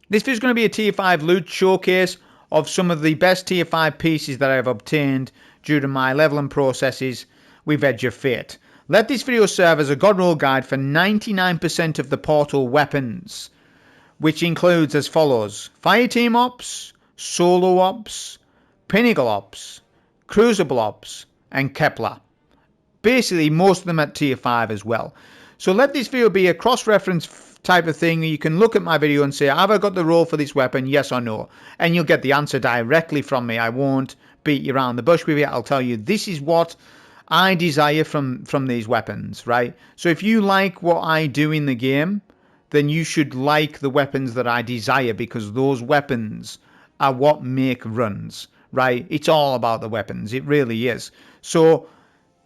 This video is going to be a tier 5 loot showcase of some of the best tier 5 pieces that I have obtained during my leveling processes with Edge of Fate. Let this video serve as a god roll guide for 99% of the portal weapons, which includes as follows: Fireteam Ops, Solo Ops, Pinnacle Ops, Crucible Ops, and Kepler. Basically, most of them at tier 5 as well. So let this video be a cross-reference type of thing. You can look at my video and say, have I got the roll for this weapon, yes or no? And you'll get the answer directly from me. I won't beat you around the bush with it. I'll tell you, this is what I desire from these weapons, right? So if you like what I do in the game, then you should like the weapons that I desire, because those weapons are what make runs, right? It's all about the weapons. It really is. So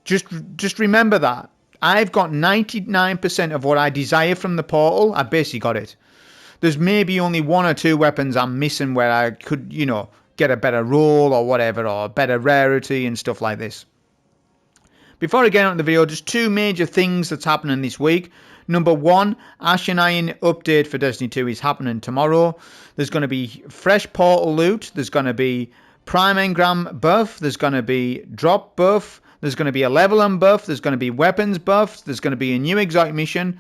just remember that. I've got 99% of what I desire from the portal. I basically got it. There's maybe only 1 or 2 weapons I'm missing where I could, get a better roll or whatever, or better rarity and stuff like this. Before I get on the video, just 2 major things that's happening this week. Number 1, Ash and Iron update for Destiny 2 is happening tomorrow. There's going to be fresh portal loot. There's going to be Prime Engram buff. There's going to be drop buff. There's going to be a leveling buff. There's going to be weapons buffs. There's going to be a new exotic mission.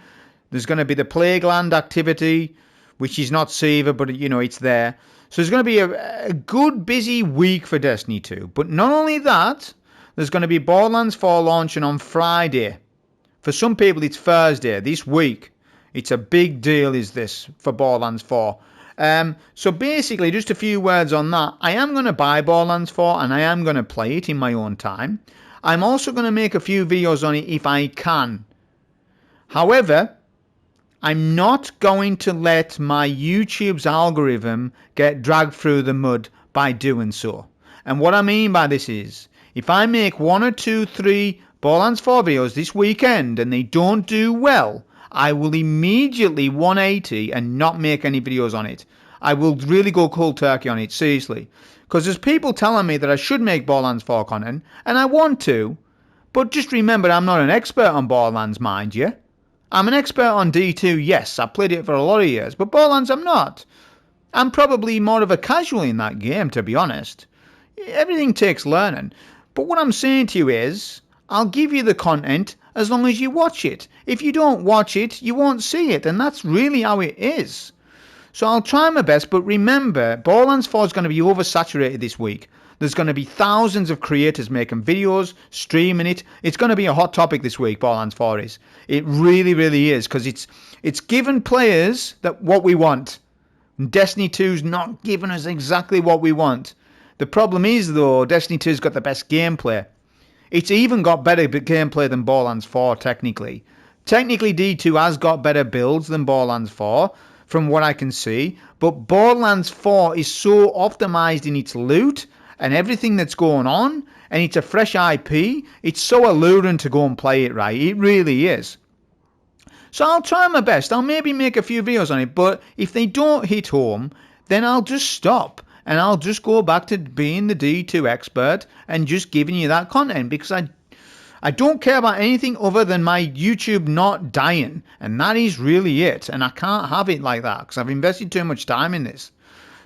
There's going to be the Plague Land activity, which is not Seaver, but it's there. So there's going to be a good busy week for Destiny 2. But not only that, there's going to be Borderlands 4 launching on Friday. For some people, it's Thursday. This week, it's a big deal, is this, for Borderlands 4. So basically, just a few words on that. I am going to buy Borderlands 4, and I am going to play it in my own time. I'm also going to make a few videos on it if I can. However, I'm not going to let my YouTube's algorithm get dragged through the mud by doing so. And what I mean by this is, if I make 1 or 2, 3 Borderlands 4 videos this weekend and they don't do well, I will immediately 180 and not make any videos on it. I will really go cold turkey on it, seriously. Because there's people telling me that I should make Borderlands 4 content, and I want to, but just remember, I'm not an expert on Borderlands, mind you. I'm an expert on D2, yes, I played it for a lot of years, but Borderlands I'm not. I'm probably more of a casual in that game, to be honest. Everything takes learning. But what I'm saying to you is, I'll give you the content as long as you watch it. If you don't watch it, you won't see it, and that's really how it is. So I'll try my best, but remember, Borderlands 4 is going to be oversaturated this week. There's going to be thousands of creators making videos, streaming it. It's going to be a hot topic this week, Borderlands 4 is. It really, really is, because it's given players what we want. And Destiny 2's not giving us exactly what we want. The problem is, though, Destiny 2's got the best gameplay. It's even got better gameplay than Borderlands 4, technically. Technically, D2 has got better builds than Borderlands 4, from what I can see, but Borderlands 4 is so optimized in its loot and everything that's going on, and it's a fresh IP, it's so alluring to go and play it, right? It really is. So I'll try my best. I'll maybe make a few videos on it, but if they don't hit home, then I'll just stop, and I'll just go back to being the D2 expert and just giving you that content, because I don't care about anything other than my YouTube not dying, and that is really it, and I can't have it like that because I've invested too much time in this.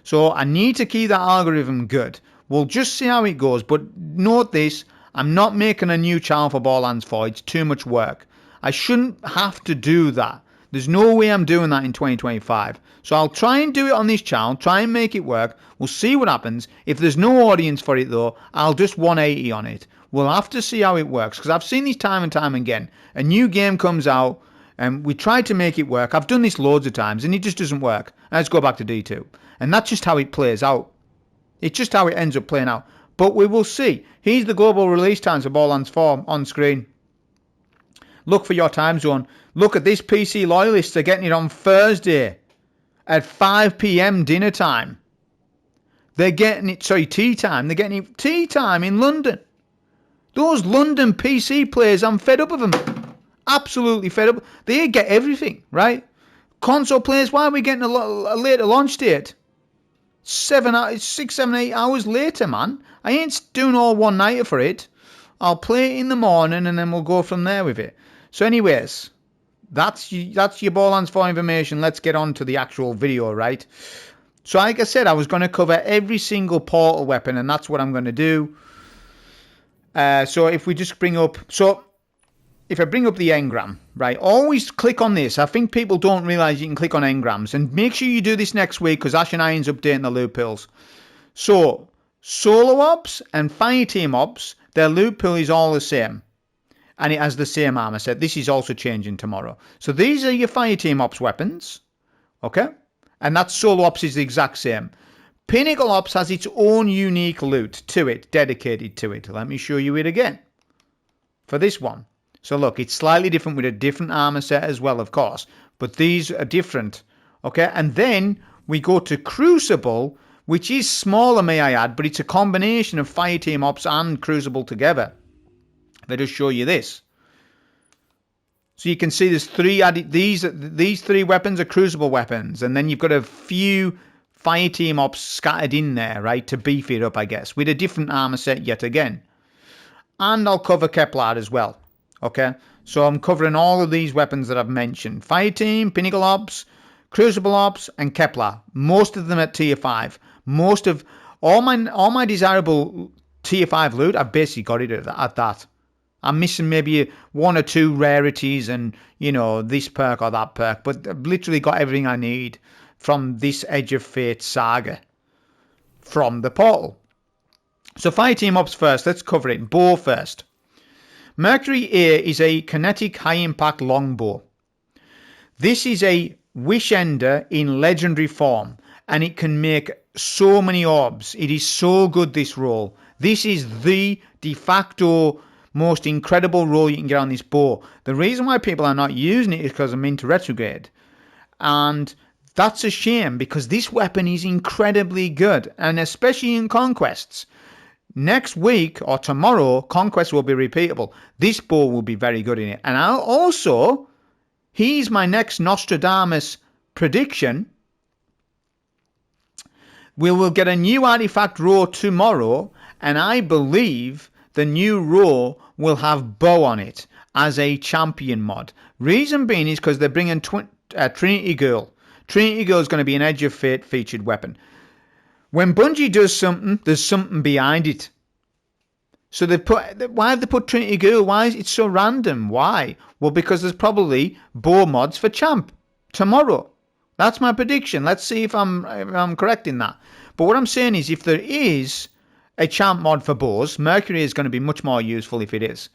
So I need to keep that algorithm good. We'll just see how it goes, but note this, I'm not making a new channel for Borderlands 4, it's too much work. I shouldn't have to do that. There's no way I'm doing that in 2025. So I'll try and do it on this channel, try and make it work. We'll see what happens. If there's no audience for it though, I'll just 180 on it. We'll have to see how it works, because I've seen this time and time again. A new game comes out, and we try to make it work. I've done this loads of times, and it just doesn't work. Let's go back to D2. And that's just how it plays out. It's just how it ends up playing out. But we will see. Here's the global release times for Borderlands 4 on screen. Look for your time zone. Look at this, PC loyalists are getting it on Thursday at 5 PM dinner time. They're getting it, tea time. They're getting it tea time in London. Those London PC players, I'm fed up of them. Absolutely fed up. They get everything, right? Console players, why are we getting a later launch date? 6, 7, 8 hours later, man. I ain't doing all one nighter for it. I'll play it in the morning and then we'll go from there with it. So anyways, that's your Borderlands 4 information. Let's get on to the actual video, right? So like I said, I was going to cover every single portal weapon, and that's what I'm going to do. So if we just bring up... So if I bring up the engram, right, always click on this. I think people don't realise you can click on engrams. And make sure you do this next week, because Ash and Iron's updating the loot pills. So, solo ops and fireteam ops, their loot pill is all the same. And it has the same armor set. This is also changing tomorrow. So these are your fireteam ops weapons. Okay? And that solo ops is the exact same. Pinnacle ops has its own unique loot to it, dedicated to it. Let me show you it again. For this one. So look, it's slightly different with a different armor set as well, of course. But these are different. Okay? And then we go to Crucible, which is smaller, may I add, but it's a combination of fireteam ops and Crucible together. If I just show you this. So you can see there's three added. These three weapons are Crucible weapons. And then you've got a few fireteam ops scattered in there, right? To beef it up, I guess. With a different armor set yet again. And I'll cover Kepler as well. Okay? So I'm covering all of these weapons that I've mentioned. Fireteam, Pinnacle Ops, Crucible Ops, and Kepler. Most of them at tier 5. Most of... All my desirable tier 5 loot, I've basically got it at that. I'm missing maybe one or two rarities and, you know, this perk or that perk. But I've literally got everything I need from this Edge of Fate saga. From the portal. So Fireteam Ops first. Let's cover it. Bow first. Mercury-A is a kinetic high-impact longbow. This is a wish ender in legendary form. And it can make so many orbs. It is so good, this roll. This is the de facto... most incredible roll you can get on this bow. The reason why people are not using it is because I'm into Retrograde. And that's a shame, because this weapon is incredibly good. And especially in Conquests. Next week or tomorrow, Conquest will be repeatable. This bow will be very good in it. And I'll also, here's my next Nostradamus prediction. We will get a new artifact row tomorrow. And I believe... the new row will have bow on it as a champion mod. Reason being is because they're bringing Trinity Girl. Trinity Girl is going to be an Edge of Fate featured weapon. When Bungie does something, there's something behind it. So why have they put Trinity Girl? Why is it so random? Why? Well, because there's probably bow mods for champ tomorrow. That's my prediction. Let's see if I'm correct in that. But what I'm saying is, if there is a champ mod for bows, Mercury is going to be much more useful if it is.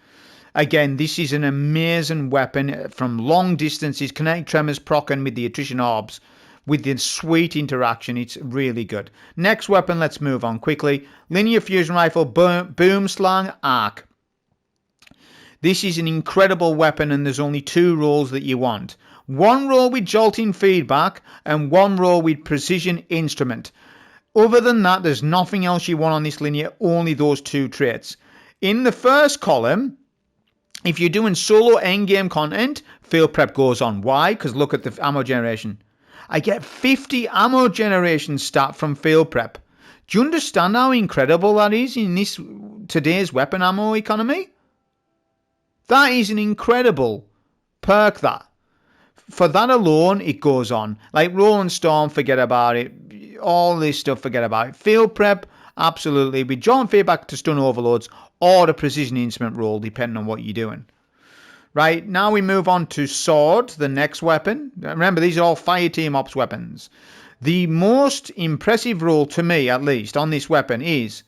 Again, this is an amazing weapon from long distances. Kinetic Tremors proccing with the attrition orbs. With the sweet interaction, it's really good. Next weapon, let's move on quickly. Linear Fusion Rifle, Boomslang, Arc. This is an incredible weapon, and there's only two rolls that you want. One roll with Jolting Feedback, and one roll with Precision Instrument. Other than that, there's nothing else you want on this linear, only those two traits. In the first column, if you're doing solo endgame content, field prep goes on. Why? Because look at the ammo generation. I get 50 ammo generation stat from field prep. Do you understand how incredible that is in this today's weapon ammo economy? That is an incredible perk, that. For that alone, it goes on. Like Roll Storm, forget about it. All this stuff, forget about it. Field prep, absolutely. With Jolt Feedback to stun overloads or the precision instrument roll, depending on what you're doing. Right, now we move on to Sword, the next weapon. Remember, these are all Fireteam Ops weapons. The most impressive roll, to me at least, on this weapon is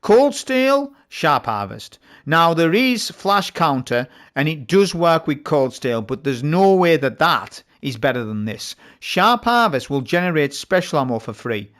Cold Steel, Sharp Harvest. Now, there is Flash Counter, and it does work with Cold Steel, but there's no way that that is better than this. Sharp Harvest will generate special ammo for free.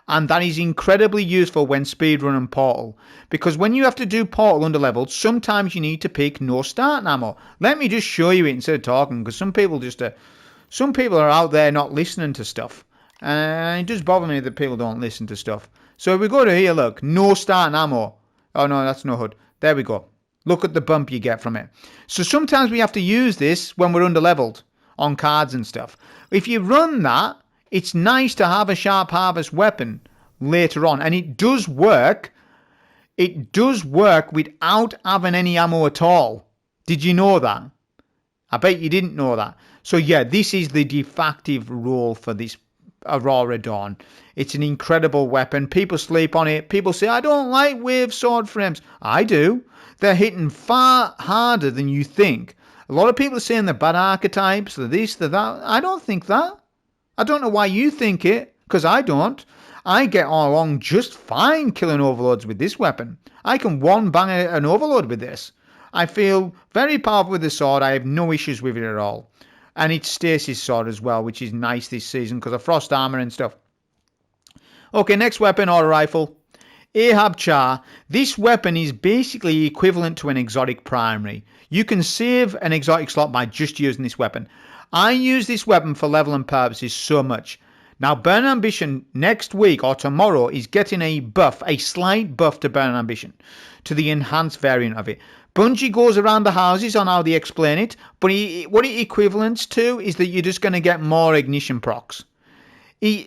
And that is incredibly useful when speedrunning Portal. Because when you have to do Portal underleveled, sometimes you need to pick no starting ammo. Let me just show you it instead of talking, because some people are out there not listening to stuff. And it does bother me that people don't listen to stuff. So if we go to here, look, no starting ammo. Oh no, that's no HUD. There we go. Look at the bump you get from it. So sometimes we have to use this when we're underleveled on cards and stuff. If you run that, it's nice to have a Sharp Harvest weapon later on. And it does work. It does work without having any ammo at all. Did you know that? I bet you didn't know that. So yeah, this is the de facto role for this Aurora Dawn. It's an incredible weapon. People sleep on it. People say, I don't like wave sword frames. I do. They're hitting far harder than you think. A lot of people are saying they're bad archetypes, they're this, they're that. I don't think that. I don't know why you think it, because I don't. I get along just fine killing overloads with this weapon. I can one bang an overload with this. I feel very powerful with the sword. I have no issues with it at all. And it's Stasis sword as well, which is nice this season because of frost armor and stuff. Okay, next weapon, auto rifle. Ahab Char. This weapon is basically equivalent to an exotic primary. You can save an exotic slot by just using this weapon. I use this weapon for leveling purposes so much. Now, Burn Ambition next week or tomorrow is getting a buff, a slight buff to Burn Ambition, to the enhanced variant of it. Bungie goes around the houses on how they explain it, but what it equivalents to is that you're just going to get more ignition procs.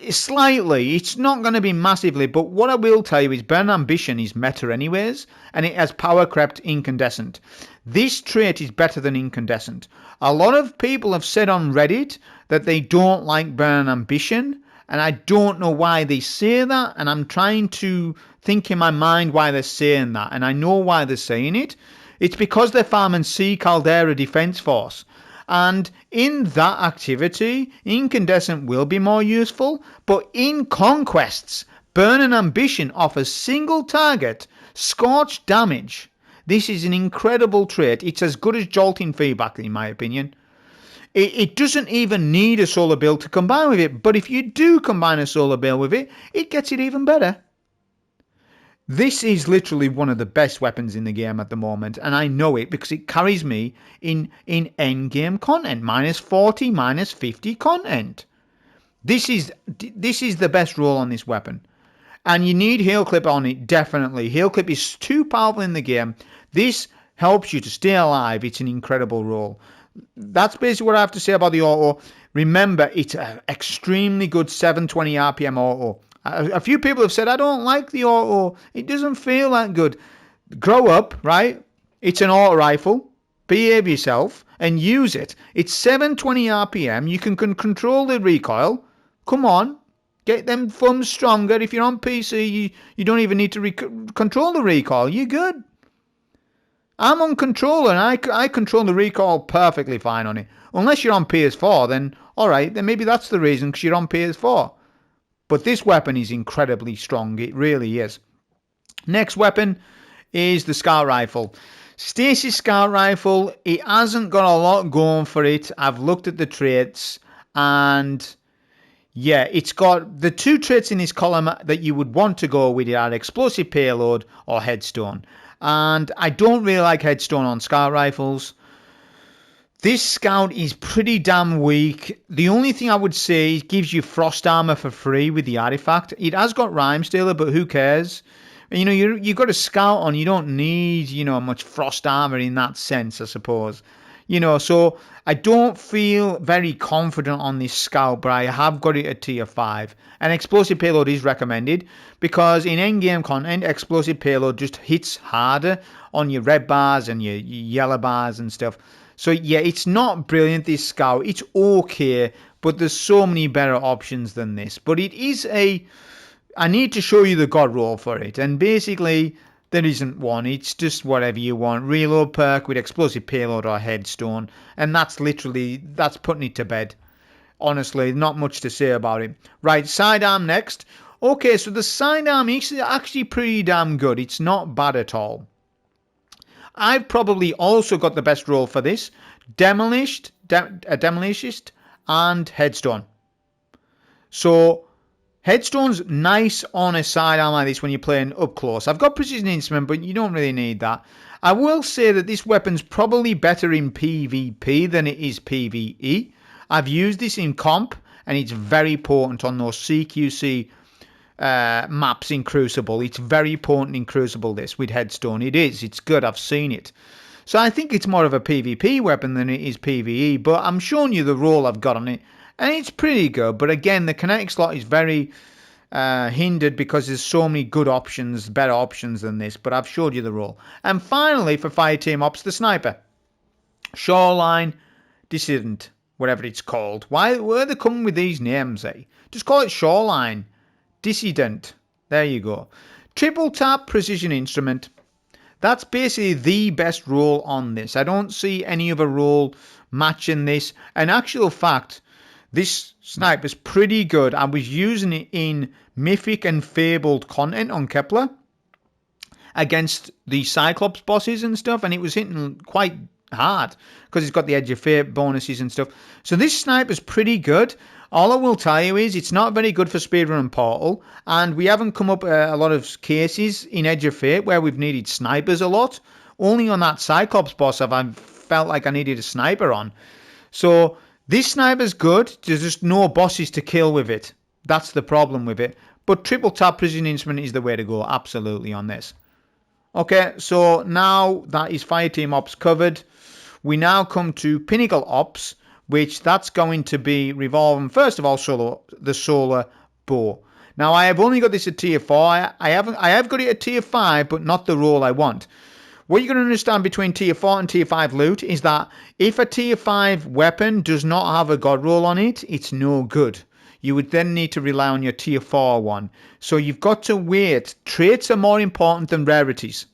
Slightly, it's not going to be massively, but what I will tell you is Burn Ambition is meta anyways, and it has power crept incandescent. This trait is better than incandescent. A lot of people have said on Reddit that they don't like Burn Ambition, and I don't know why they say that, and I'm trying to think in my mind why they're saying that, and I know why they're saying it. It's because they're farming Sea Caldera Defense Force. And in that activity, incandescent will be more useful, but in conquests, Burn and Ambition offers single target, scorched damage. This is an incredible trait. It's as good as jolting feedback, in my opinion. It doesn't even need a solar build to combine with it, but if you do combine a solar build with it, it gets it even better. This is literally one of the best weapons in the game at the moment, and I know it because it carries me in endgame content, -40, -50 content. This is the best roll on this weapon. And you need Hail Clip on it, definitely. Hail Clip is too powerful in the game. This helps you to stay alive. It's an incredible roll. That's basically what I have to say about the auto. Remember, it's an extremely good 720 RPM auto. A few people have said, I don't like the auto. It doesn't feel that good. Grow up, right? It's an auto rifle. Behave yourself and use it. It's 720 RPM. You can control the recoil. Come on. Get them thumbs stronger. If you're on PC, you don't even need to control the recoil. You're good. I'm on controller and I control the recoil perfectly fine on it. Unless you're on PS4, then alright, then maybe that's the reason, because you're on PS4. But this weapon is incredibly strong. It really is. Next weapon is the Scout Rifle. Stasis Scout Rifle, it hasn't got a lot going for it. I've looked at the traits and yeah, it's got the two traits in this column that you would want to go with it are Explosive Payload or Headstone. And I don't really like Headstone on Scout Rifles. This Scout is pretty damn weak. The only thing I would say is it gives you frost armor for free with the artifact. It has got Rhyme Stealer, but who cares? You know, you've got a Scout on. You don't need, much frost armor in that sense, I suppose. So I don't feel very confident on this Scout, but I have got it at tier 5. And Explosive Payload is recommended because in endgame content, Explosive Payload just hits harder on your red bars and your yellow bars and stuff. So yeah, it's not brilliant, this Scout. It's okay, but there's so many better options than this. But it is I need to show you the god roll for it. And basically, there isn't one. It's just whatever you want. Reload perk with Explosive Payload or Headstone. And that's putting it to bed. Honestly, not much to say about it. Right, sidearm next. Okay, so the sidearm is actually pretty damn good. It's not bad at all. I've probably also got the best roll for this. Demolishist and Headstone. So, Headstone's nice on a sidearm like this when you're playing up close. I've got Precision Instrument, but you don't really need that. I will say that this weapon's probably better in PvP than it is PvE. I've used this in comp, and it's very potent on those CQC maps in Crucible. It's very potent in Crucible, this, with Headstone. It is. It's good. I've seen it. So I think it's more of a PvP weapon than it is PvE, but I'm showing you the roll I've got on it, and it's pretty good. But again, the kinetic slot is very hindered because there's so many good options, better options than this, but I've showed you the roll. And finally, for Fireteam Ops, the Sniper. Shoreline, Dissident, whatever it's called. Why are they coming with these names, eh? Just call it Shoreline. Dissident. There you go. Triple tap precision instrument. That's basically the best roll on this. I don't see any other roll matching this. In actual fact, this sniper's pretty good. I was using it in Mythic and Fabled content on Kepler against the Cyclops bosses and stuff, and it was hitting quite hard because it's got the Edge of Fate bonuses and stuff. So this sniper's pretty good. All I will tell you is it's not very good for Speedrun and Portal, and we haven't come up a lot of cases in Edge of Fate where we've needed snipers a lot. Only on that Cyclops boss have I felt like I needed a sniper on. So this sniper's good. There's just no bosses to kill with it. That's the problem with it. But triple tap precision instrument is the way to go, absolutely, on this. Okay, so now that is Fireteam Ops covered, we now come to Pinnacle Ops, which that's going to be revolving, first of all, the Solar Bow. Now, I have only got this at tier 4. I have got it at tier 5, but not the role I want. What you're going to understand between tier 4 and tier 5 loot is that if a tier 5 weapon does not have a god roll on it, it's no good. You would then need to rely on your tier 4 one. So you've got to wait. Traits are more important than rarities.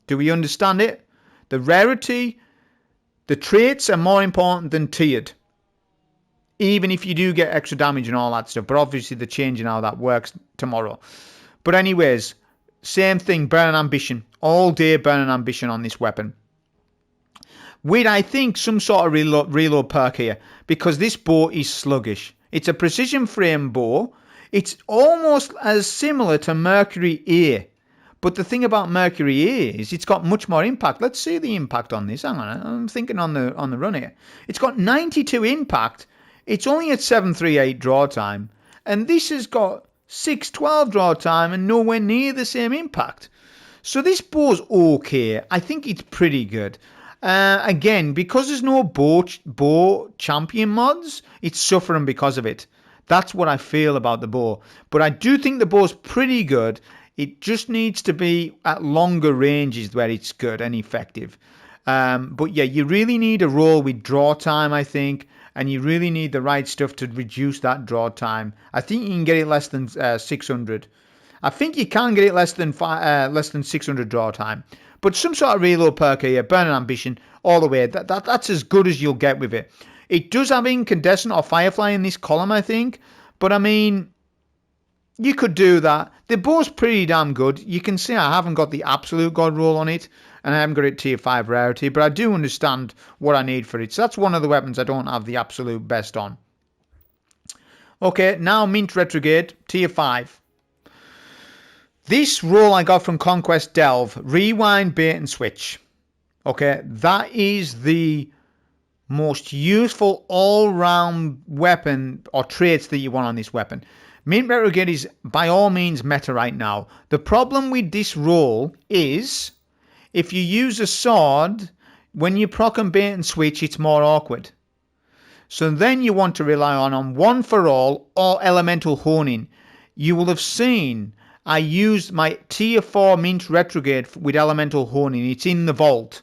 Do we understand it? The traits are more important than tiered. Even if you do get extra damage and all that stuff. But obviously they're changing how that works tomorrow. But anyways, same thing, Burning Ambition. All day Burning Ambition on this weapon. With, I think, some sort of reload perk here. Because this bow is sluggish. It's a precision frame bow. It's almost as similar to Mercury-A. But the thing about Mercury-A is it's got much more impact. Let's see the impact on this. Hang on, I'm thinking on the run here. It's got 92 impact. It's only at 738 draw time. And this has got 612 draw time and nowhere near the same impact. So this bow's okay. I think it's pretty good. Again, because there's no bow champion mods, it's suffering because of it. That's what I feel about the bow. But I do think the bow's pretty good. It just needs to be at longer ranges where it's good and effective. But yeah, you really need a roll with draw time, I think. And you really need the right stuff to reduce that draw time. I think you can get it less than 600. I think you can get it less than 600 draw time. But some sort of reload perk here, Burning Ambition, all the way. That's as good as you'll get with it. It does have Incandescent or Firefly in this column, I think. But I mean, you could do that. They're both pretty damn good. You can see I haven't got the absolute god roll on it. And I haven't got it tier 5 rarity. But I do understand what I need for it. So that's one of the weapons I don't have the absolute best on. Okay, now Mint Retrograde, tier 5. This roll I got from Conquest Delve. Rewind, bait and switch. Okay, that is the most useful all-round weapon or traits that you want on this weapon. Mint Retrograde is by all means meta right now. The problem with this roll is if you use a sword, when you proc and bait and switch, it's more awkward. So then you want to rely on one for all or elemental honing. You will have seen I used my tier 4 Mint Retrograde with elemental honing. It's in the vault.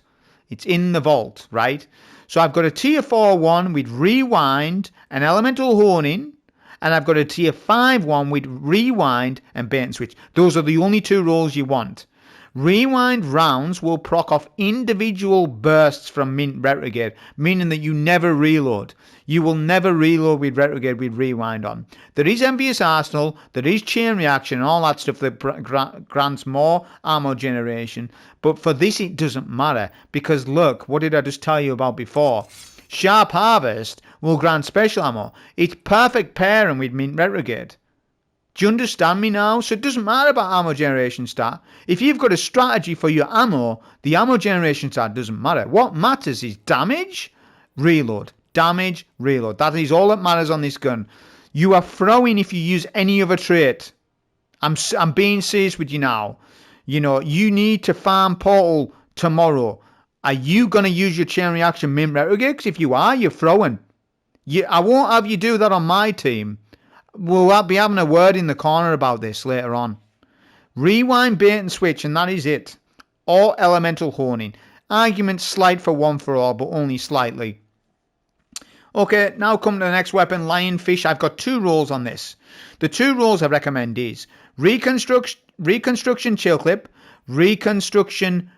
It's in the vault, right? So I've got a tier 4 one with rewind and elemental honing. And I've got a tier 5 one with rewind and bait and switch. Those are the only two rolls you want. Rewind rounds will proc off individual bursts from Mint Retrograde, meaning that you never reload. You will never reload with Retrograde with rewind on. There is Envious Arsenal, there is Chain Reaction and all that stuff that grants more ammo generation. But for this it doesn't matter, because look, what did I just tell you about before? Sharp Harvest will grant special ammo. It's perfect pairing with Mint Retrograde. Do you understand me now? So it doesn't matter about ammo generation stat. If you've got a strategy for your ammo, the ammo generation stat doesn't matter. What matters is damage, reload. Damage, reload. That is all that matters on this gun. You are throwing if you use any other trait. I'm being serious with you now. You know, you need to farm Portal tomorrow. Are you going to use your chain reaction Mint Retrograde? Because if you are, you're throwing. I won't have you do that on my team. We'll be having a word in the corner about this later on. Rewind, bait and switch, and that is it. Or elemental honing. Argument slight for one for all, but only slightly. Okay, now come to the next weapon, Lionfish. I've got 2 rolls on this. The 2 rolls I recommend is Reconstruction Chill Clip, Reconstruction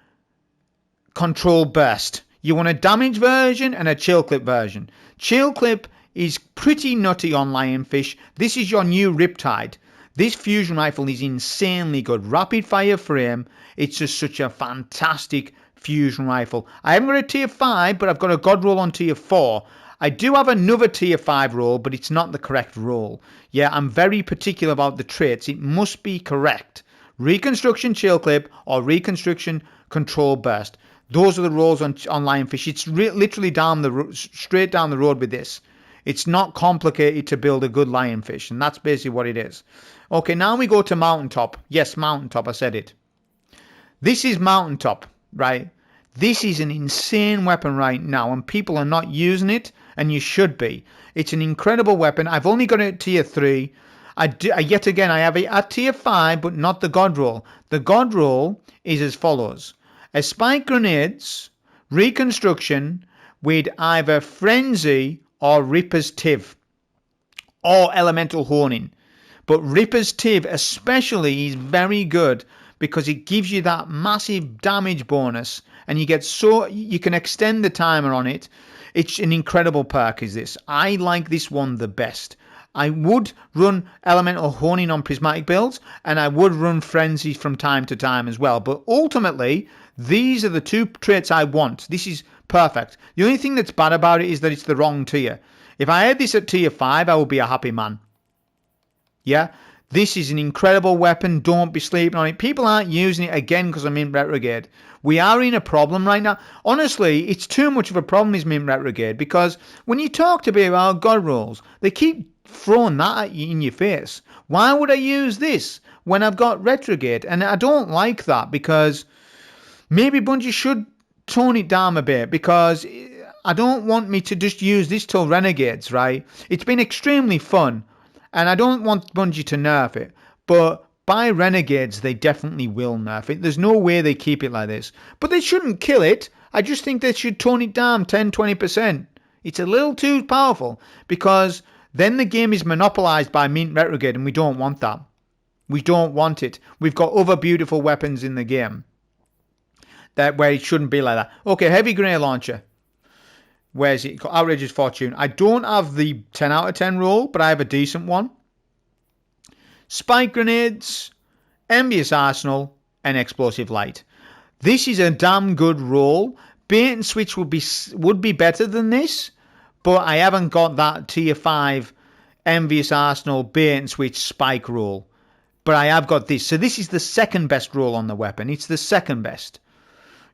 Control Burst. You want a damage version and a chill clip version. Chill clip is pretty nutty on Lionfish. This is your new Riptide. This fusion rifle is insanely good. Rapid fire frame. It's just such a fantastic fusion rifle. I haven't got a tier 5, but I've got a god roll on tier 4. I do have another tier 5 roll, but it's not the correct roll. Yeah, I'm very particular about the traits. It must be correct. Reconstruction Chill Clip or Reconstruction Control Burst. Those are the rolls on Lionfish. It's literally straight down the road with this. It's not complicated to build a good Lionfish, and that's basically what it is. Okay, now we go to Mountaintop. Yes, Mountaintop, I said it. This is Mountaintop, right? This is an insane weapon right now, and people are not using it, and you should be. It's an incredible weapon. I've only got it at tier 3. Yet again, I have it at tier 5, but not the god roll. The god roll is as follows. A spike grenades, reconstruction with either frenzy or Ripper's Tiv or elemental honing. But Ripper's Tiv especially is very good because it gives you that massive damage bonus and you can extend the timer on it. It's an incredible perk is this. I like this one the best. I would run elemental honing on prismatic builds and I would run frenzy from time to time as well. But ultimately, these are the 2 traits I want. This is perfect. The only thing that's bad about it is that it's the wrong tier. If I had this at tier 5, I would be a happy man. Yeah? This is an incredible weapon. Don't be sleeping on it. People aren't using it again because I'm in Retrograde. We are in a problem right now. Honestly, it's too much of a problem is in Retrograde because when you talk to people about god rolls, they keep throwing that at you in your face. Why would I use this when I've got Retrograde? And I don't like that because maybe Bungie should tone it down a bit because I don't want me to just use this till Renegades, right? It's been extremely fun and I don't want Bungie to nerf it. But by Renegades, they definitely will nerf it. There's no way they keep it like this. But they shouldn't kill it. I just think they should tone it down 10-20%. It's a little too powerful because then the game is monopolized by Mint Retrograde and we don't want that. We don't want it. We've got other beautiful weapons in the game. Where it shouldn't be like that. Okay, heavy grenade launcher. Where is it? Outrageous Fortune. I don't have the 10 out of 10 roll, but I have a decent one. Spike grenades, envious arsenal, and explosive light. This is a damn good roll. Bait and switch would be better than this, but I haven't got that tier 5 envious arsenal bait and switch spike roll. But I have got this. So this is the second best roll on the weapon. It's the second best.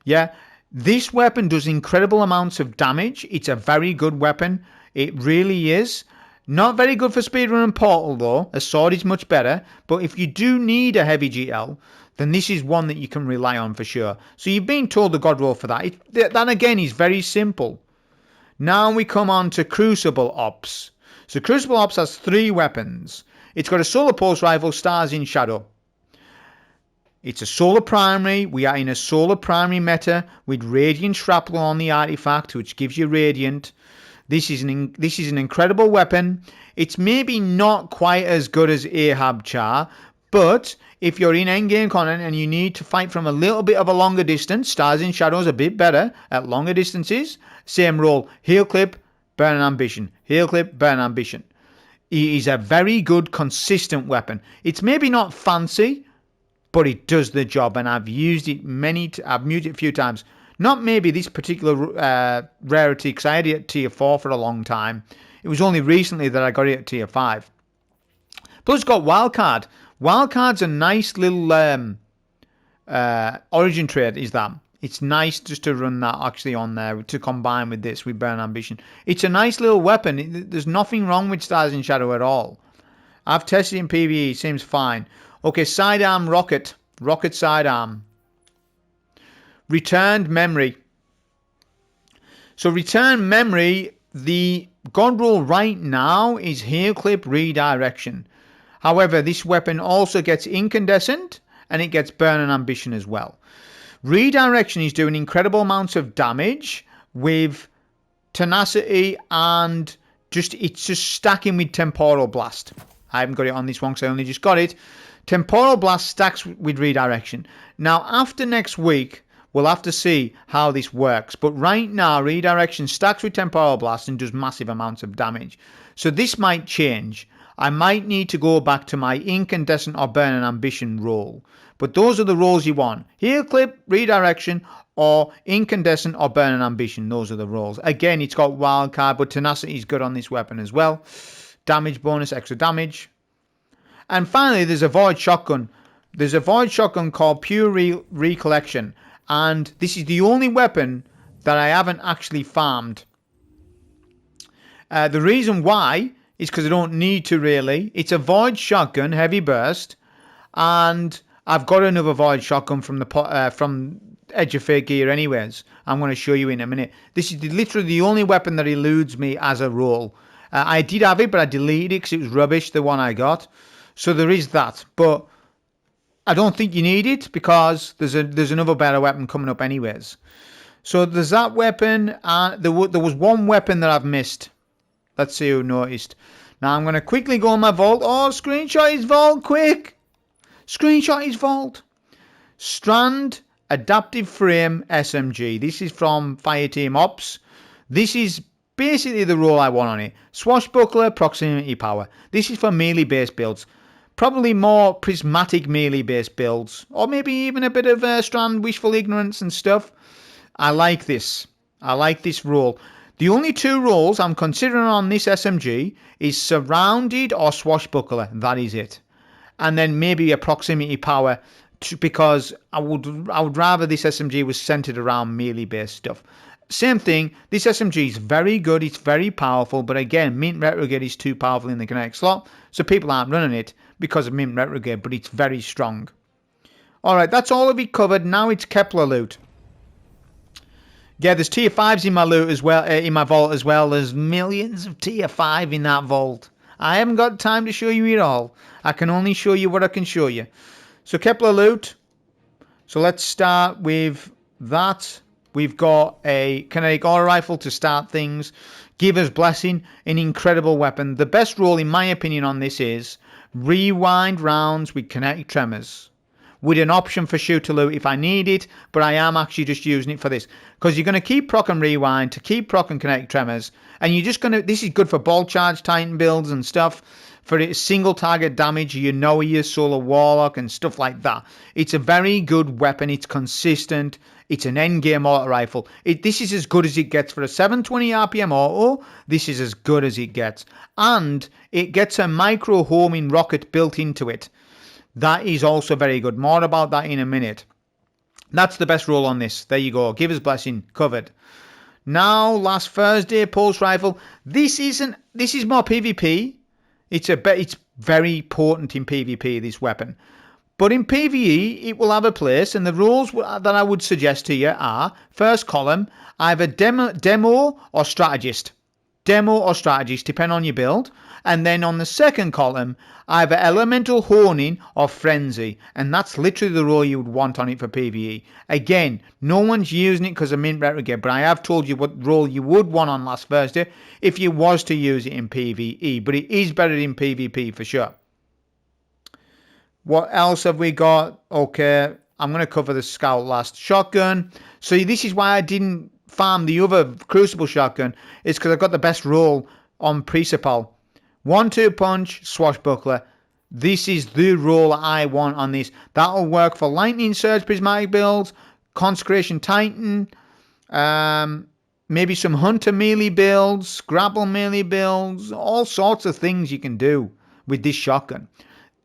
Yeah, this weapon does incredible amounts of damage. It's a very good weapon. It really is. Not very good for speedrun and portal though. A sword is much better. But if you do need a heavy GL, then this is one that you can rely on for sure. So you've been told the god roll for that. That again is very simple. Now we come on to Crucible Ops. So Crucible Ops has 3 weapons. It's got a solar pulse rifle, stars in shadow. It's a solar primary. We are in a solar primary meta with radiant shrapnel on the artifact, which gives you radiant. This is an incredible weapon. It's maybe not quite as good as Ahab Char, but if you're in endgame content and you need to fight from a little bit of a longer distance, Stars in Shadow is a bit better at longer distances. Same roll, heal clip, burn ambition, heal clip, burn ambition. It is a very good, consistent weapon. It's maybe not fancy, but it does the job, and I've used it I've used it a few times. Not maybe this particular rarity, because I had it at tier 4 for a long time. It was only recently that I got it at tier 5. Plus, it's got Wildcard. Wildcard's a nice little origin trait, is that. It's nice just to run that actually on there, to combine with this, with Burn Ambition. It's a nice little weapon. There's nothing wrong with Stars in Shadow at all. I've tested it in PvE, seems fine. Okay, sidearm rocket. Rocket sidearm. Returned memory. So return memory, the god roll right now is heal clip redirection. However, this weapon also gets incandescent and it gets burn and ambition as well. Redirection is doing incredible amounts of damage with tenacity, and it's just stacking with Temporal Blast. I haven't got it on this one because I only just got it. Temporal Blast stacks with Redirection. Now, after next week, we'll have to see how this works. But right now, Redirection stacks with Temporal Blast and does massive amounts of damage. So this might change. I might need to go back to my Incandescent or Burning Ambition role. But those are the roles you want. Heal Clip, Redirection, or Incandescent or Burning Ambition. Those are the roles. Again, it's got Wildcard, but Tenacity is good on this weapon as well. Damage bonus, extra damage. And finally, there's a Void Shotgun. There's a Void Shotgun called Pure Recollection. And this is the only weapon that I haven't actually farmed. The reason why is because I don't need to really. It's a Void Shotgun, Heavy Burst. And I've got another Void Shotgun from Edge of Fate gear anyways. I'm going to show you in a minute. This is literally the only weapon that eludes me as a role. I did have it, but I deleted it because it was rubbish, the one I got. So there is that. But I don't think you need it because there's another better weapon coming up anyways. So there's that weapon. There was one weapon that I've missed. Let's see who noticed. Now I'm going to quickly go on my vault. Oh, screenshot his vault, quick. Screenshot his vault. Strand Adaptive Frame SMG. This is from Fireteam Ops. This is basically the role I want on it. Swashbuckler, Proximity Power. This is for melee based builds. Probably more prismatic melee based builds. Or maybe even a bit of Strand Wishful Ignorance and stuff. I like this. I like this role. The only two roles I'm considering on this SMG is Surrounded or Swashbuckler. That is it. And then maybe a Proximity Power because I would rather this SMG was centered around melee based stuff. Same thing, this SMG is very good, it's very powerful, but again, Mint Retrograde is too powerful in the kinetic slot, so people aren't running it because of Mint Retrograde, but it's very strong. Alright, that's all of it covered. Now it's Kepler loot. Yeah, there's tier 5s in my loot as well, in my vault as well. There's millions of tier 5 in that vault. I haven't got time to show you it all. I can only show you what I can show you. So Kepler loot. So let's start with that. We've got a kinetic auto rifle to start things. Giver's Blessing, an incredible weapon. The best role, in my opinion, on this is rewind rounds with kinetic tremors, with an option for shooter loot if I need it, but I am actually just using it for this. Because you're going to keep proccing rewind, to keep proccing kinetic tremors, and you're just going to, this is good for ball charge Titan builds and stuff, for its single target damage, you know, your Solar Warlock and stuff like that. It's a very good weapon, it's consistent, it's an endgame auto rifle. This is as good as it gets for a 720 RPM auto, this is as good as it gets. And it gets a micro homing rocket built into it. That is also very good. More about that in a minute. That's the best roll on this. There you go. Giver's Blessing covered. Now, last Thursday, Pulse Rifle. This is more PvP. It's very potent in PvP, this weapon. But in PvE, it will have a place, and the rules that I would suggest to you are, first column, either demo or strategist. Demo or strategist, depending on your build. And then on the second column, either elemental honing or frenzy. And that's literally the role you would want on it for PvE. Again, no one's using it because of Mint Retrograde, but I have told you what role you would want on last Thursday if you was to use it in PvE. But it is better in PvP for sure. What else have we got? Okay, I'm going to cover the Scout last. Shotgun. So this is why I didn't farm the other Crucible Shotgun. It's because I've got the best role on Precipal. 1-2 punch, swashbuckler. This is the role I want on this. That'll work for Lightning Surge prismatic builds, Consecration Titan, maybe some Hunter melee builds, Grapple melee builds, all sorts of things you can do with this shotgun.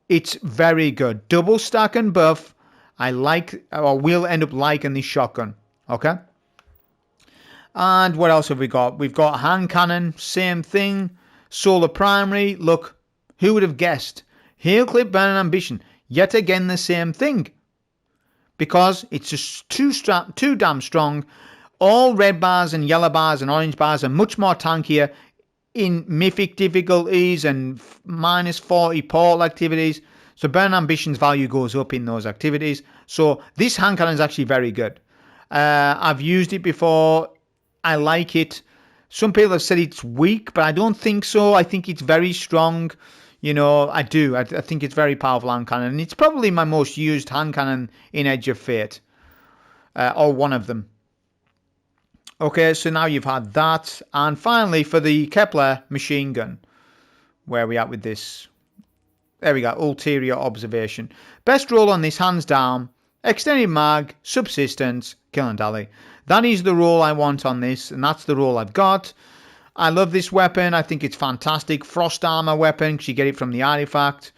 It's very good. Double stack and buff. I like, or will end up liking this shotgun. Okay. And what else have we got? We've got hand cannon, same thing. Solar primary, look, who would have guessed? Heal clip, burning ambition, yet again the same thing. Because it's just too damn strong. All red bars and yellow bars and orange bars are much more tankier in mythic difficulties and minus 40 portal activities. So burning ambition's value goes up in those activities. So this hand cannon is actually very good. I've used it before. I like it. Some people have said it's weak, but I don't think so. I think it's very strong. You know, I do. I think it's very powerful hand cannon. And it's probably my most used hand cannon in Edge of Fate. Or one of them. Okay, so now you've had that. And finally, for the Kepler machine gun. Where are we at with this? There we go. Ulterior Observation. Best roll on this, hands down. Extended mag, subsistence, kill and dally. That is the roll I want on this, and that's the roll I've got. I love this weapon. I think it's fantastic. Frost armor weapon, because you get it from the artifact.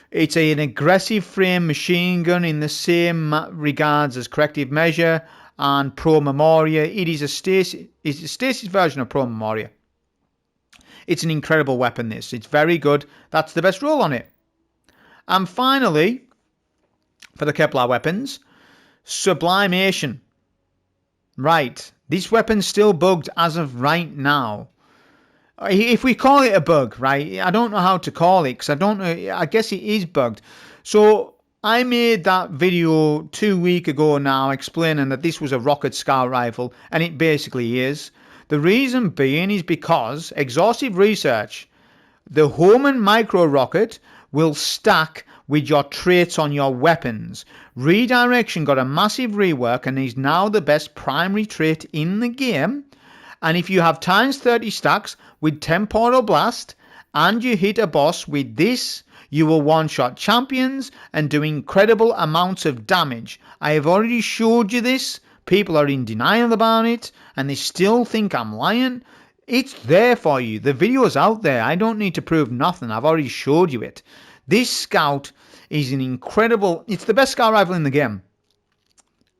It's an aggressive frame machine gun in the same regards as Corrective Measure and Pro Memoria. It is a stasis version of Pro Memoria. It's an incredible weapon, this. It's very good. That's the best roll on it. And finally, for the Kepler weapons, Sublimation. Right. This weapon's still bugged as of right now. If we call it a bug, right, I don't know how to call it, because I don't know, I guess it is bugged. So I made that video 2 weeks ago now explaining that this was a rocket scout rifle, and it basically is. The reason being is because exhaustive research, the Hohmann micro rocket will stack with your traits on your weapons. Redirection got a massive rework and is now the best primary trait in the game. And if you have times 30 stacks with Temporal Blast and you hit a boss with this, you will one-shot champions and do incredible amounts of damage. I have already showed you this. People are in denial about it and they still think I'm lying. It's there for you. The video's out there. I don't need to prove nothing. I've already showed you it. This scout is an incredible... It's the best scout rifle in the game.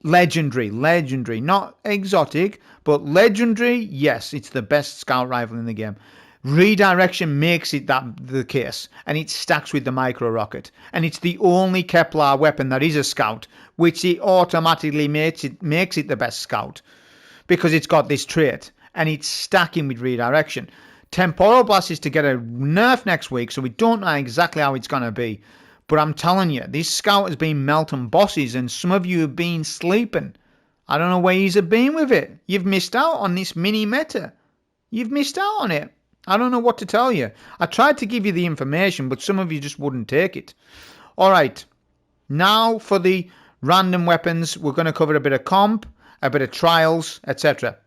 Legendary. Not exotic, but legendary. Yes, it's the best scout rifle in the game. Redirection makes it the case, and it stacks with the micro rocket. And it's the only Kepler weapon that is a scout, which it automatically makes it the best scout, because it's got this trait, and it's stacking with redirection. Temporal Blast is to get a nerf next week, so we don't know exactly how it's going to be. But I'm telling you, this scout has been melting bosses, and some of you have been sleeping. I don't know where you have been with it. You've missed out on this mini meta. You've missed out on it. I don't know what to tell you. I tried to give you the information, but some of you just wouldn't take it. Alright, now for the random weapons, we're going to cover a bit of comp, a bit of trials, etc.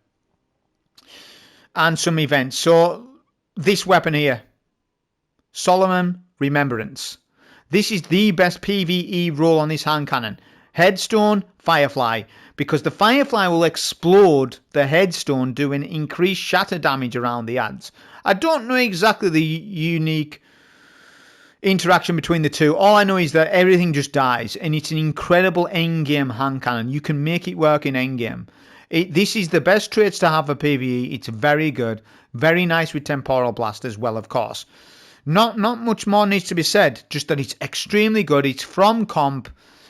And some events. So, this weapon here, Solemn Remembrance. This is the best PvE roll on this hand cannon. Headstone, Firefly. Because the Firefly will explode the headstone, doing increased shatter damage around the ads. I don't know exactly the unique interaction between the two. All I know is that everything just dies. And it's an incredible endgame hand cannon. You can make it work in endgame. This is the best traits to have for PvE. It's very good. Very nice with Temporal Blast as well, of course. Not much more needs to be said. Just that it's extremely good. It's from comp.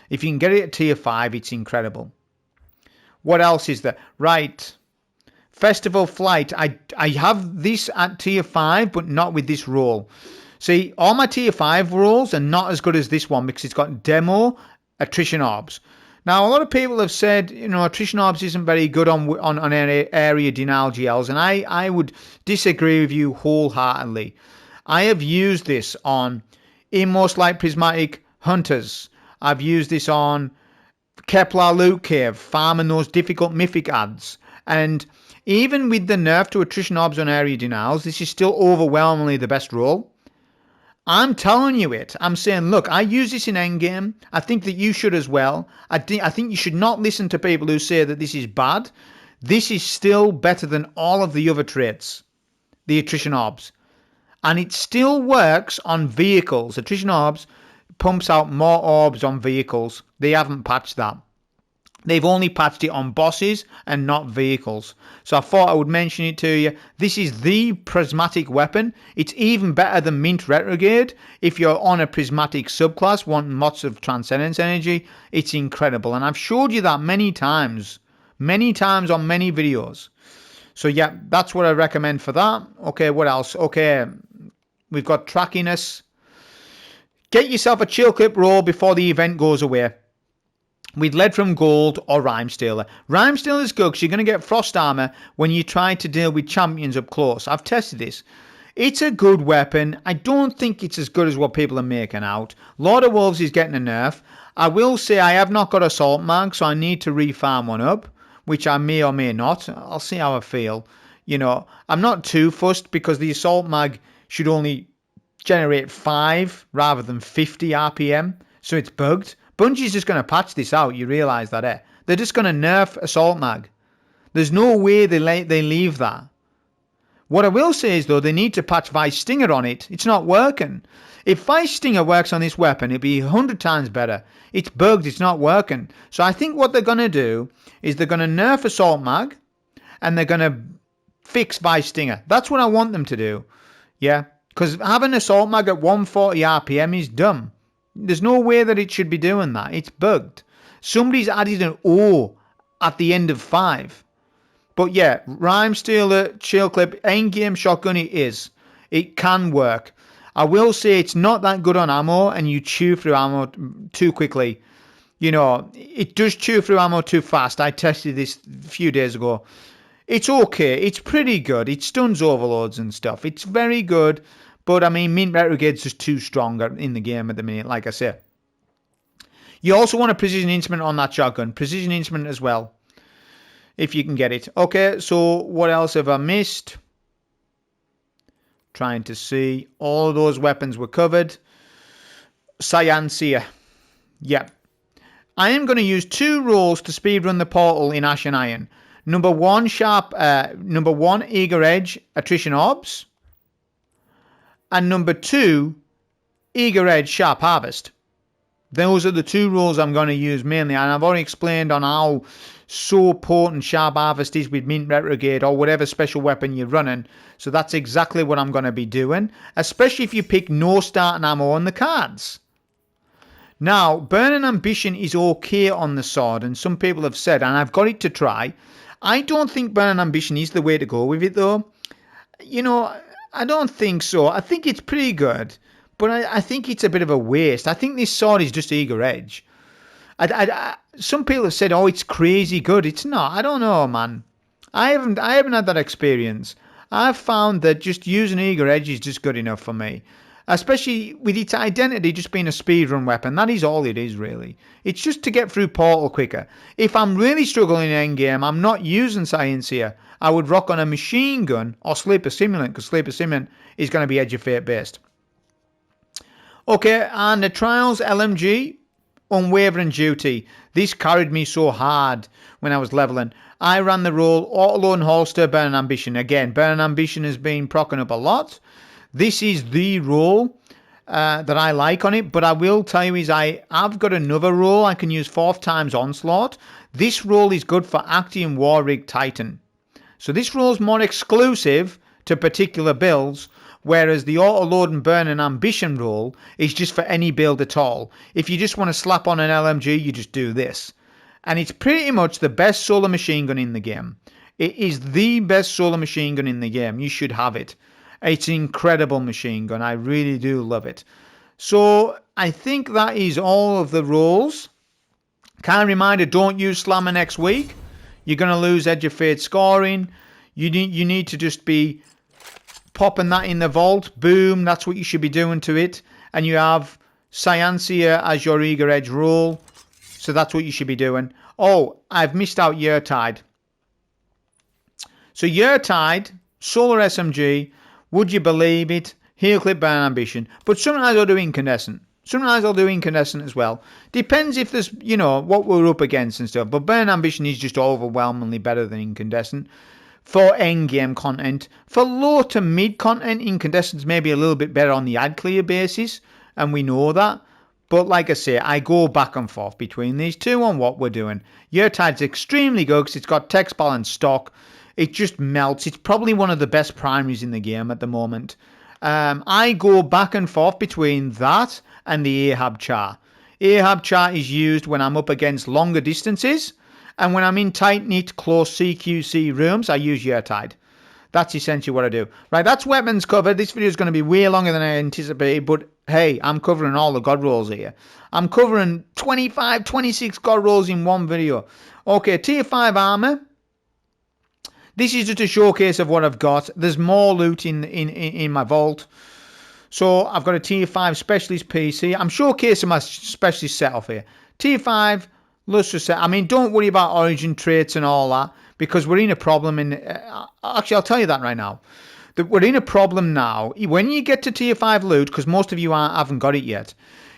If you can get it at tier 5, it's incredible. What else is there? Right. Festival Flight. I have this at tier 5, but not with this roll. See, all my tier 5 rolls are not as good as this one because it's got Demo, Attrition Orbs. Now, a lot of people have said, you know, Attrition Orbs isn't very good on area denial GLs, and I would disagree with you wholeheartedly. I have used this on Inmost Light Prismatic Hunters. I've used this on Kepler Loot Cave, farming those difficult mythic ads. And even with the nerf to Attrition Orbs on area denials, this is still overwhelmingly the best roll. I'm telling you it. I'm saying, look, I use this in endgame. I think that you should as well. I think you should not listen to people who say that this is bad. This is still better than all of the other traits, the Attrition Orbs. And it still works on vehicles. Attrition Orbs pumps out more orbs on vehicles. They haven't patched that. They've only patched it on bosses and not vehicles. So I thought I would mention it to you. This is the prismatic weapon. It's even better than Mint Retrograde. If you're on a prismatic subclass wanting lots of transcendence energy, it's incredible. And I've showed you that many times on many videos. So yeah, that's what I recommend for that. Okay, what else? Okay, we've got Trachinus. Get yourself a chill clip roll before the event goes away. with Lead from Gold or Rhyme Stealer. Rhyme Stealer is good because you're going to get Frost Armor when you try to deal with champions up close. I've tested this. It's a good weapon. I don't think it's as good as what people are making out. Lord of Wolves is getting a nerf. I will say I have not got Assault Mag, so I need to refarm one up, which I may or may not. I'll see how I feel. You know, I'm not too fussed because the Assault Mag should only generate 5 rather than 50 RPM, so it's bugged. Bungie's just going to patch this out, you realise that, eh? They're just going to nerf Assault Mag. There's no way they leave that. What I will say is, though, they need to patch Vice Stinger on it. It's not working. If Vice Stinger works on this weapon, it'd be 100 times better. It's bugged, it's not working. So I think what they're going to do is they're going to nerf Assault Mag, and they're going to fix Vice Stinger. That's what I want them to do. Yeah? Because having Assault Mag at 140 RPM is dumb. There's no way that it should be doing that. It's bugged. Somebody's added an O at the end of 5. But yeah, Rhyme Stealer, Chill Clip, Endgame Shotgun it is. It can work. I will say it's not that good on ammo and you chew through ammo too quickly. You know, it does chew through ammo too fast. I tested this a few days ago. It's okay. It's pretty good. It stuns overloads and stuff. It's very good. But, I mean, Mint Retrograde's just too strong in the game at the minute, like I say. You also want a Precision Instrument on that shotgun. Precision Instrument as well, if you can get it. Okay, so what else have I missed? Trying to see. All those weapons were covered. Syanceia. Yeah. I am going to use 2 rolls to speedrun the portal in Ash and Iron. Number 1, Eager Edge, Attrition Orbs. And number 2, Eager Edge, Sharp Harvest. Those are the 2 rules I'm going to use mainly. And I've already explained on how so potent Sharp Harvest is with Mint Retrograde or whatever special weapon you're running. So that's exactly what I'm going to be doing. Especially if you pick no starting ammo on the cards. Now, Burning Ambition is okay on the sword. And some people have said, and I've got it to try. I don't think Burning Ambition is the way to go with it though. You know, I don't think so. I think it's pretty good, but I think it's a bit of a waste. I think this sword is just Eager Edge. Some people have said, "Oh, it's crazy good." It's not. I don't know, man. I haven't had that experience. I've found that just using Eager Edge is just good enough for me, especially with its identity just being a speedrun weapon. That is all it is, really. It's just to get through Portal quicker. If I'm really struggling in endgame, I'm not using Syanceia. I would rock on a machine gun or Sleeper Simulant, because Sleeper Simulant is going to be Edge of Fate based. Okay, and the Trials LMG, Unwavering Duty. This carried me so hard when I was leveling. I ran the role Auto-Load Holster, Burning Ambition. Again, Burning Ambition has been procking up a lot. This is the role that I like on it, but I will tell you is I've got another role I can use 4th times Onslaught. This role is good for Actium War Rig Titan. So this role is more exclusive to particular builds, whereas the Auto-Load and Burning Ambition role is just for any build at all. If you just want to slap on an LMG, you just do this. And it's pretty much the best solar machine gun in the game. It is the best solar machine gun in the game. You should have it. It's an incredible machine gun. I really do love it. So I think that is all of the roles. Kind of reminder, don't use Slammer next week. You're going to lose Edge of Fate scoring. You need to just be popping that in the vault. Boom, that's what you should be doing to it. And you have Syanceia as your Eager Edge role. So that's what you should be doing. Oh, I've missed out Yeartide. So Yeartide, Solar SMG, would you believe it? Heel Clip, Burn Ambition. But sometimes I'll do Incandescent. Sometimes I'll do Incandescent as well. Depends if there's, you know, what we're up against and stuff. But Burn Ambition is just overwhelmingly better than Incandescent. For endgame content. For low to mid content, Incandescent's maybe a little bit better on the ad clear basis. And we know that. But like I say, I go back and forth between these two on what we're doing. Yeartide's extremely good because it's got text balance stock. It just melts. It's probably one of the best primaries in the game at the moment. I go back and forth between that and the Ahab Char. Ahab Char is used when I'm up against longer distances. And when I'm in tight-knit, close CQC rooms, I use Yeartide. That's essentially what I do. Right, that's weapons covered. This video is going to be way longer than I anticipated, but hey, I'm covering all the god rolls here. I'm covering 25, 26 god rolls in one video. Okay, tier 5 armor. This is just a showcase of what I've got. There's more loot in my vault. So I've got a tier 5 specialist PC. I'm showcasing my specialist setup here. Tier 5 lustrous set. I mean, don't worry about origin traits and all that, because we're in a problem actually, I'll tell you that right now. That we're in a problem now. When you get to tier 5 loot, because most of you haven't got it yet,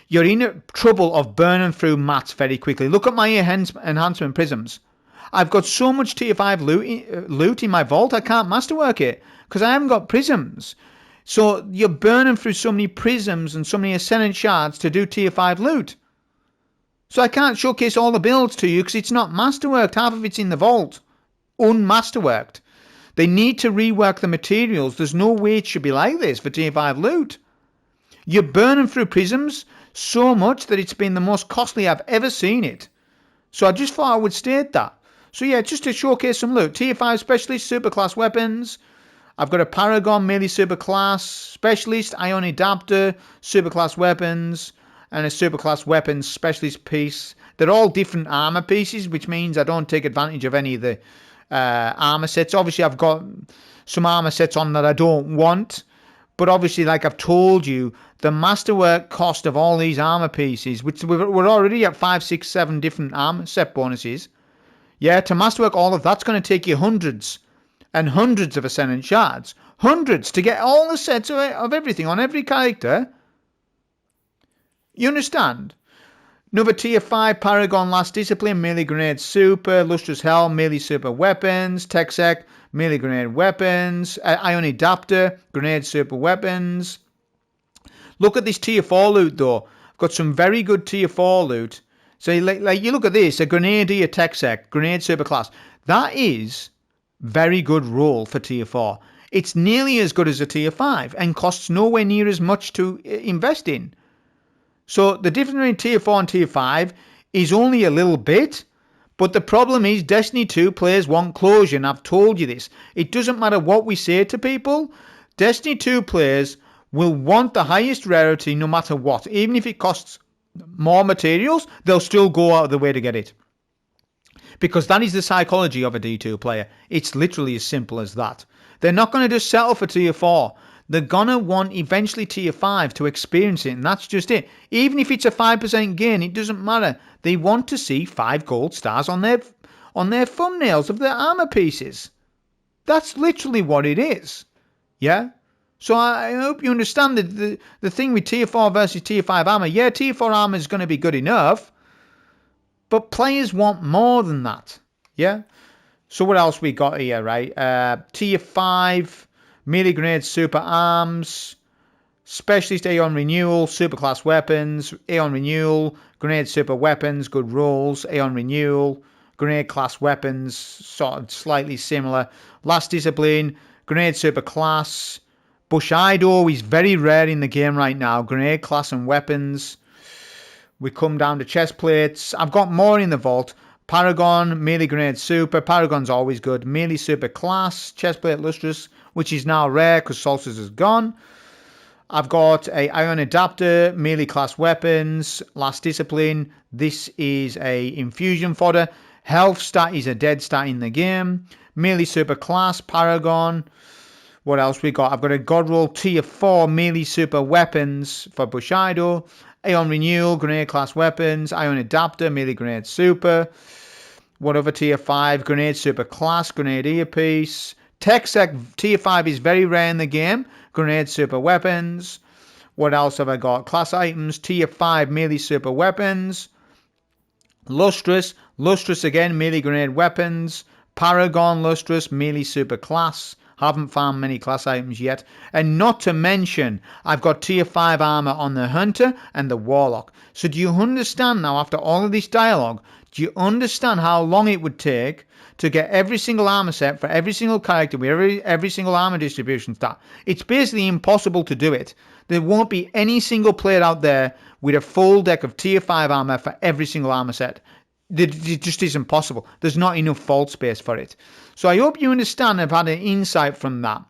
you're in a trouble of burning through mats very quickly. Look at my enhancement prisms. I've got so much tier 5 loot in my vault, I can't masterwork it because I haven't got prisms. So you're burning through so many prisms and so many ascendant shards to do tier 5 loot. So I can't showcase all the builds to you because it's not masterworked. Half of it's in the vault, unmasterworked. They need to rework the materials. There's no way it should be like this for tier 5 loot. You're burning through prisms so much that it's been the most costly I've ever seen it. So I just thought I would state that. So yeah, just to showcase some loot. Tier 5 specialist, superclass weapons. I've got a Paragon melee superclass specialist, ion adapter, superclass weapons, and a superclass weapons specialist piece. They're all different armor pieces, which means I don't take advantage of any of the armor sets. Obviously, I've got some armor sets on that I don't want. But obviously, like I've told you, the masterwork cost of all these armor pieces, which we're already at 5, 6, 7 different armor set bonuses. Yeah, to masterwork all of that's going to take you hundreds and hundreds of ascendant shards. Hundreds to get all the sets of everything on every character. You understand? Another tier 5 Paragon Last Discipline, melee grenade super, lustrous helm, melee super weapons, tech sec, melee grenade weapons, ion adapter, grenade super weapons. Look at this tier 4 loot though. I've got some very good tier 4 loot. So like you look at this, a Grenadier Tech Sec, Grenade Superclass. That is very good roll for tier 4. It's nearly as good as a tier 5 and costs nowhere near as much to invest in. So the difference between tier 4 and tier 5 is only a little bit. But the problem is Destiny 2 players want closure, and I've told you this. It doesn't matter what we say to people. Destiny 2 players will want the highest rarity no matter what. Even if it costs more materials, they'll still go out of the way to get it. Because that is the psychology of a D2 player. It's literally as simple as that. They're not going to just settle for tier 4. They're going to want eventually tier 5 to experience it, and that's just it. Even if it's a 5% gain, it doesn't matter. They want to see 5 gold stars on their thumbnails of their armor pieces. That's literally what it is. Yeah? So I hope you understand the thing with tier 4 versus tier 5 armor. Yeah, tier 4 armor is going to be good enough, but players want more than that. Yeah? So what else we got here, right? Tier 5 melee grenade super arms, specialist Aeon renewal, superclass weapons, Aeon renewal, grenade super weapons, good rolls, Aeon renewal, grenade class weapons, sort of slightly similar. Last discipline, grenade super class. Bushido is very rare in the game right now. Grenade class and weapons. We come down to chest plates. I've got more in the vault. Paragon, melee grenade super. Paragon's always good. Melee super class. Chest plate lustrous, which is now rare because Solstice is gone. I've got a ion adapter, melee class weapons. Last discipline. This is a infusion fodder. Health stat is a dead stat in the game. Melee super class. Paragon. What else we got? I've got a God Roll tier 4 melee super weapons for Bushido. Aeon Renewal, grenade class weapons. Ion Adapter, melee grenade super. What other tier 5? Grenade super class, grenade earpiece. Tech sec tier 5 is very rare in the game. Grenade super weapons. What else have I got? Class items, tier 5 melee super weapons. Lustrous. Lustrous again, melee grenade weapons. Paragon Lustrous, melee super class. Haven't found many class items yet. And not to mention, I've got tier 5 armor on the Hunter and the Warlock. So do you understand now, after all of this dialogue, do you understand how long it would take to get every single armor set for every single character with every single armor distribution stat? It's basically impossible to do it. There won't be any single player out there with a full deck of tier 5 armor for every single armor set. It just isn't possible. There's not enough vault space for it. So I hope you understand. I've had an insight from that.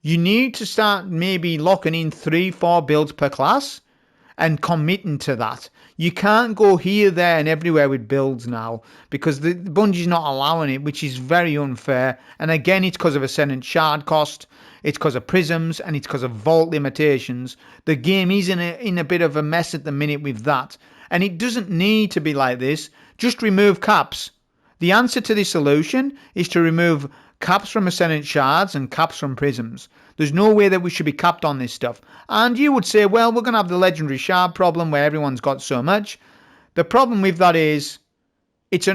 You need to start maybe locking in 3-4 builds per class and committing to that. You can't go here, there and everywhere with builds now because the Bungie's not allowing it, which is very unfair. And again, it's because of Ascendant Shard cost, it's because of prisms, and it's because of vault limitations. The game is in a bit of a mess at the minute with that. And it doesn't need to be like this. Just remove caps. The answer to this solution is to remove caps from Ascendant Shards and caps from prisms. There's no way that we should be capped on this stuff. And you would say, well, we're going to have the Legendary Shard problem where everyone's got so much. The problem with that is it's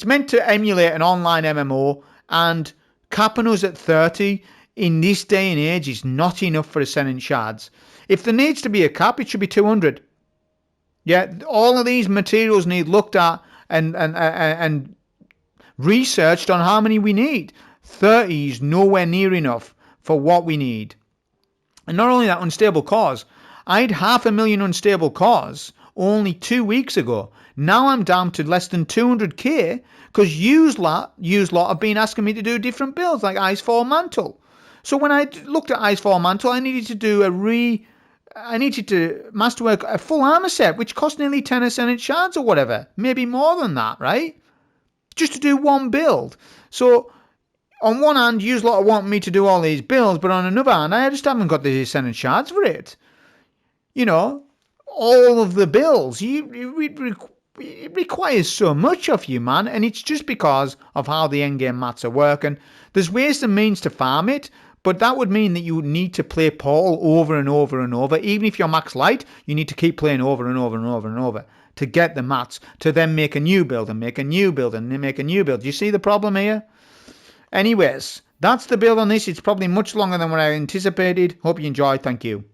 meant to emulate an online MMO, and capping us at 30 in this day and age is not enough for Ascendant Shards. If there needs to be a cap, it should be 200. Yeah, all of these materials need looked at and researched on how many we need. 30 is nowhere near enough for what we need. And not only that, unstable cores. I had 500,000 unstable cores only 2 weeks ago. Now I'm down to less than 200k because use lot have been asking me to do different builds like Icefall Mantle. So when I looked at Icefall Mantle, I needed to do masterwork a full armor set, which cost nearly 10 Ascendant Shards or whatever. Maybe more than that, right? Just to do one build. So on one hand, you lot want me to do all these builds, but on another hand, I just haven't got the Ascendant Shards for it. You know, all of the builds, it requires so much of you, man, and it's just because of how the endgame mats are working. There's ways and means to farm it, but that would mean that you would need to play Paul over and over and over. Even if you're max light, you need to keep playing over and over and over and over to get the mats, to then make a new build and make a new build and make a new build. Do you see the problem here? Anyways, that's the build on this. It's probably much longer than what I anticipated. Hope you enjoyed. Thank you.